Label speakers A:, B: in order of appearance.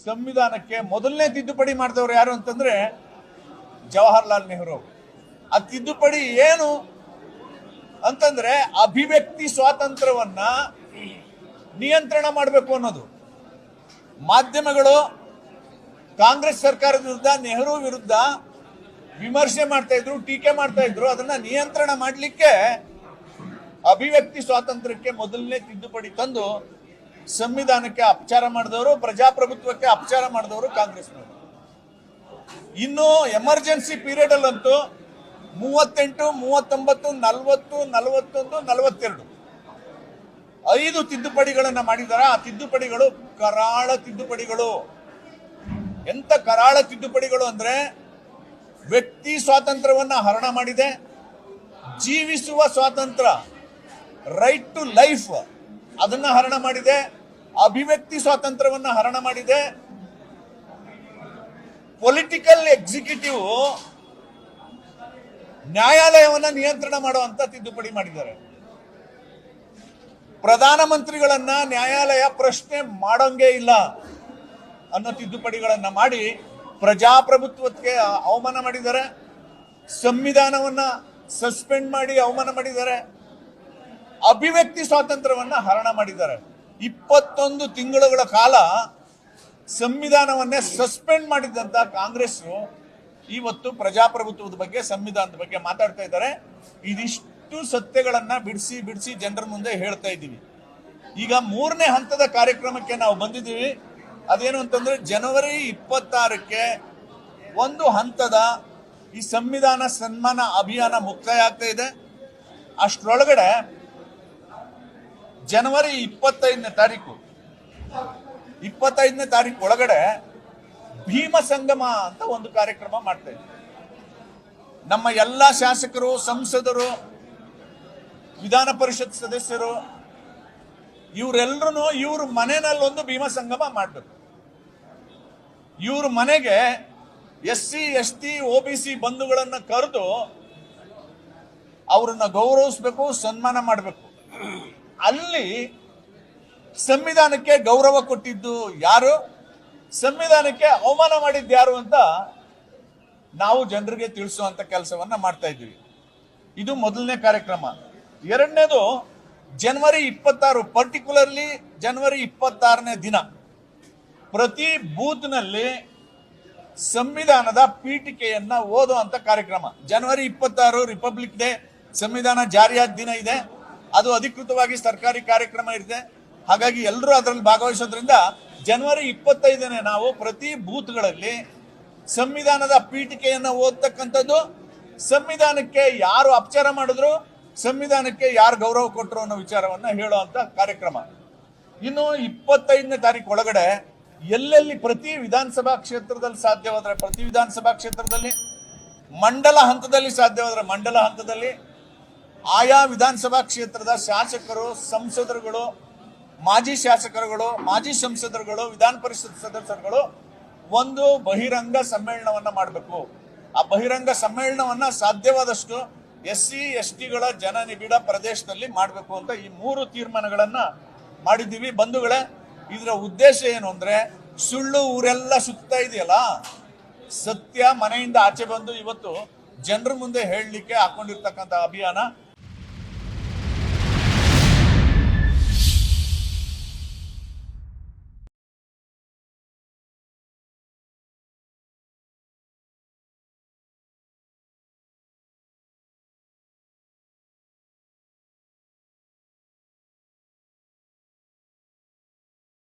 A: ಸಂವಿಧಾನಕ್ಕೆ ಮೊದಲನೇ ತಿದ್ದುಪಡಿ ಮಾಡಿದವರು ಯಾರು ಅಂತಂದ್ರೆ ಜವಾಹರ್ಲಾಲ್ ನೆಹರು. ಆ ತಿದ್ದುಪಡಿ ಏನು ಅಂತಂದ್ರೆ ಅಭಿವ್ಯಕ್ತಿ ಸ್ವಾತಂತ್ರ್ಯವನ್ನ ನಿಯಂತ್ರಣ ಮಾಡಬೇಕು ಅನ್ನೋದು. ಮಾಧ್ಯಮಗಳು ಕಾಂಗ್ರೆಸ್ ಸರ್ಕಾರದ ವಿರುದ್ಧ, ನೆಹರು ವಿರುದ್ಧ ವಿಮರ್ಶೆ ಮಾಡ್ತಾ ಇದ್ರು, ಟೀಕೆ ಮಾಡ್ತಾ ಇದ್ರು. ಅದನ್ನ ನಿಯಂತ್ರಣ ಮಾಡಲಿಕ್ಕೆ ಅಭಿವ್ಯಕ್ತಿ ಸ್ವಾತಂತ್ರ್ಯಕ್ಕೆ ಮೊದಲನೇ ತಿದ್ದುಪಡಿ ತಂದು ಸಂವಿಧಾನಕ್ಕೆ ಅಪಚಾರ ಮಾಡಿದವರು, ಪ್ರಜಾಪ್ರಭುತ್ವಕ್ಕೆ ಅಪಚಾರ ಮಾಡಿದವರು ಕಾಂಗ್ರೆಸ್ನವರು. ಇನ್ನು ಎಮರ್ಜೆನ್ಸಿ ಪೀರಿಯಡ್ ಅಲ್ಲಂತೂ 38, 39, 40, 41, 42 5 ತಿದ್ದುಪಡಿಗಳನ್ನ ಮಾಡಿದ್ದಾರೆ. ಆ ತಿದ್ದುಪಡಿಗಳು ಕರಾಳ ತಿದ್ದುಪಡಿಗಳು. ಎಂತ ಕರಾಳ ತಿದ್ದುಪಡಿಗಳು ಅಂದ್ರೆ ವ್ಯಕ್ತಿ ಸ್ವಾತಂತ್ರ್ಯವನ್ನ ಹರಣ ಮಾಡಿದೆ, ಜೀವಿಸುವ ಸ್ವಾತಂತ್ರ್ಯ, ರೈಟ್ ಟು ಲೈಫ್ ಅದನ್ನ ಹರಣ ಮಾಡಿದೆ, ಅಭಿವ್ಯಕ್ತಿ ಸ್ವಾತಂತ್ರ್ಯವನ್ನ ಹರಣ ಮಾಡಿದೆ. ಪೊಲಿಟಿಕಲ್ ಎಕ್ಸಿಕ್ಯೂಟಿವ್ ನ್ಯಾಯಾಲಯವನ್ನ ನಿಯಂತ್ರಣ ಮಾಡುವಂತ ತಿದ್ದುಪಡಿ ಮಾಡಿದ್ದಾರೆ. ಪ್ರಧಾನಮಂತ್ರಿಗಳನ್ನ ನ್ಯಾಯಾಲಯ ಪ್ರಶ್ನೆ ಮಾಡೋಂಗೇ ಇಲ್ಲ ಅನ್ನೋ ತಿದ್ದುಪಡಿಗಳನ್ನ ಮಾಡಿ ಪ್ರಜಾಪ್ರಭುತ್ವಕ್ಕೆ ಅವಮಾನ ಮಾಡಿದ್ದಾರೆ. ಸಂವಿಧಾನವನ್ನ ಸಸ್ಪೆಂಡ್ ಮಾಡಿ ಅವಮಾನ ಮಾಡಿದ್ದಾರೆ. ಅಭಿವ್ಯಕ್ತಿ ಸ್ವಾತಂತ್ರ್ಯವನ್ನ ಹರಣ ಮಾಡಿದ್ದಾರೆ. 21 ತಿಂಗಳುಗಳ ಕಾಲ ಸಂವಿಧಾನವನ್ನೇ ಸಸ್ಪೆಂಡ್ ಮಾಡಿದ್ದಂತ ಕಾಂಗ್ರೆಸ್ ಇವತ್ತು ಪ್ರಜಾಪ್ರಭುತ್ವದ ಬಗ್ಗೆ, ಸಂವಿಧಾನದ ಬಗ್ಗೆ ಮಾತಾಡ್ತಾ ಇದ್ದಾರೆ. ಇದಿಷ್ಟು ಸತ್ಯಗಳನ್ನ ಬಿಡಿಸಿ ಬಿಡಿಸಿ ಜನರ ಮುಂದೆ ಹೇಳ್ತಾ ಇದ್ದೀವಿ. ಈಗ 3ನೇ ಹಂತದ ಕಾರ್ಯಕ್ರಮಕ್ಕೆ ನಾವು ಬಂದಿದ್ದೀವಿ. ಅದೇನು ಅಂತಂದ್ರೆ ಜನವರಿ 26ಕ್ಕೆ ಒಂದು ಹಂತದ ಈ ಸಂವಿಧಾನ ಸನ್ಮಾನ ಅಭಿಯಾನ ಮುಕ್ತಾಯ ಆಗ್ತಾ ಇದೆ. ಅಷ್ಟರೊಳಗಡೆ ಜನವರಿ 25ನೇ ತಾರೀಕು ಒಳಗಡೆ ಭೀಮ ಸಂಗಮ ಅಂತ ಒಂದು ಕಾರ್ಯಕ್ರಮ ಮಾಡ್ತಾ ಇದ್ದೀವಿ. ನಮ್ಮ ಎಲ್ಲ ಶಾಸಕರು, ಸಂಸದರು, ವಿಧಾನ ಪರಿಷತ್ ಸದಸ್ಯರು ಇವರೆಲ್ಲರೂ ಇವ್ರ ಮನೆಯಲ್ಲಿ ಒಂದು ಭೀಮ ಸಂಗಮ ಮಾಡಬೇಕು. ಇವ್ರ ಮನೆಗೆ SC, ST, OBC ಬಂಧುಗಳನ್ನ ಕರೆದು ಅವ್ರನ್ನ ಗೌರವಿಸ್ಬೇಕು, ಸನ್ಮಾನ ಮಾಡಬೇಕು. ಅಲ್ಲಿ ಸಂವಿಧಾನಕ್ಕೆ ಗೌರವ ಕೊಟ್ಟಿದ್ದು ಯಾರು, ಸಂವಿಧಾನಕ್ಕೆ ಅವಮಾನ ಮಾಡಿದ್ದು ಯಾರು ಅಂತ ನಾವು ಜನರಿಗೆ ತಿಳಿಸುವಂತ ಕೆಲಸವನ್ನ ಮಾಡ್ತಾ ಇದ್ದೀವಿ. ಇದು ಮೊದಲನೇ ಕಾರ್ಯಕ್ರಮ. ಎರಡನೇದು ಜನವರಿ 26, ಪರ್ಟಿಕ್ಯುಲರ್ಲಿ ಜನವರಿ 26ನೇ ದಿನ ಪ್ರತಿ ಬೂತ್ನಲ್ಲಿ ಸಂವಿಧಾನದ ಪೀಠಿಕೆಯನ್ನ ಓದುವಂತ ಕಾರ್ಯಕ್ರಮ. ಜನವರಿ 26 ರಿಪಬ್ಲಿಕ್ ಡೇ, ಸಂವಿಧಾನ ಜಾರಿಯಾದ ದಿನ ಇದೆ. ಅದು ಅಧಿಕೃತವಾಗಿ ಸರ್ಕಾರಿ ಕಾರ್ಯಕ್ರಮ ಇದೆ. ಹಾಗಾಗಿ ಎಲ್ಲರೂ ಅದರಲ್ಲಿ ಭಾಗವಹಿಸೋದ್ರಿಂದ ಜನವರಿ 25ನೇ ನಾವು ಪ್ರತಿ ಬೂತ್ಗಳಲ್ಲಿ ಸಂವಿಧಾನದ ಪೀಠಿಕೆಯನ್ನ ಓದ್ತಕ್ಕಂಥದ್ದು, ಸಂವಿಧಾನಕ್ಕೆ ಯಾರು ಅಪಚಾರ ಮಾಡಿದ್ರು, ಸಂವಿಧಾನಕ್ಕೆ ಯಾರು ಗೌರವ ಕೊಟ್ಟರು ಅನ್ನೋ ವಿಚಾರವನ್ನ ಹೇಳುವಂತ ಕಾರ್ಯಕ್ರಮ. ಇನ್ನು 25ನೇ ತಾರೀಕು ಒಳಗಡೆ ಎಲ್ಲೆಲ್ಲಿ ಪ್ರತಿ ವಿಧಾನಸಭಾ ಕ್ಷೇತ್ರದಲ್ಲಿ ಸಾಧ್ಯವಾದ್ರೆ ಪ್ರತಿ ವಿಧಾನಸಭಾ ಕ್ಷೇತ್ರದಲ್ಲಿ, ಮಂಡಲ ಹಂತದಲ್ಲಿ ಸಾಧ್ಯವಾದ್ರೆ ಮಂಡಲ ಹಂತದಲ್ಲಿ, ಆಯಾ ವಿಧಾನಸಭಾ ಕ್ಷೇತ್ರದ ಶಾಸಕರು, ಸಂಸದರುಗಳು, ಮಾಜಿ ಶಾಸಕರುಗಳು, ಮಾಜಿ ಸಂಸದರುಗಳು, ವಿಧಾನ ಪರಿಷತ್ ಸದಸ್ಯರುಗಳು ಒಂದು ಬಹಿರಂಗ ಸಮ್ಮೇಳನವನ್ನ ಮಾಡಬೇಕು. ಆ ಬಹಿರಂಗ ಸಮ್ಮೇಳನವನ್ನ ಸಾಧ್ಯವಾದಷ್ಟು SC, STಗಳ ಜನನಿಬಿಡ ಪ್ರದೇಶದಲ್ಲಿ ಮಾಡಬೇಕು ಅಂತ ಈ 3 ತೀರ್ಮಾನಗಳನ್ನ ಮಾಡಿದ್ದೀವಿ. ಬಂಧುಗಳೇ, ಇದರ ಉದ್ದೇಶ ಏನು ಅಂದ್ರೆ ಸುಳ್ಳು ಊರೆಲ್ಲ ಸುತ್ತಾ ಇದೆಯಲ್ಲ, ಸತ್ಯ ಮನೆಯಿಂದ ಆಚೆ ಬಂದು ಇವತ್ತು ಜನರ ಮುಂದೆ ಹೇಳಲಿಕ್ಕೆ ಹಾಕೊಂಡಿರ್ತಕ್ಕಂಥ ಅಭಿಯಾನ.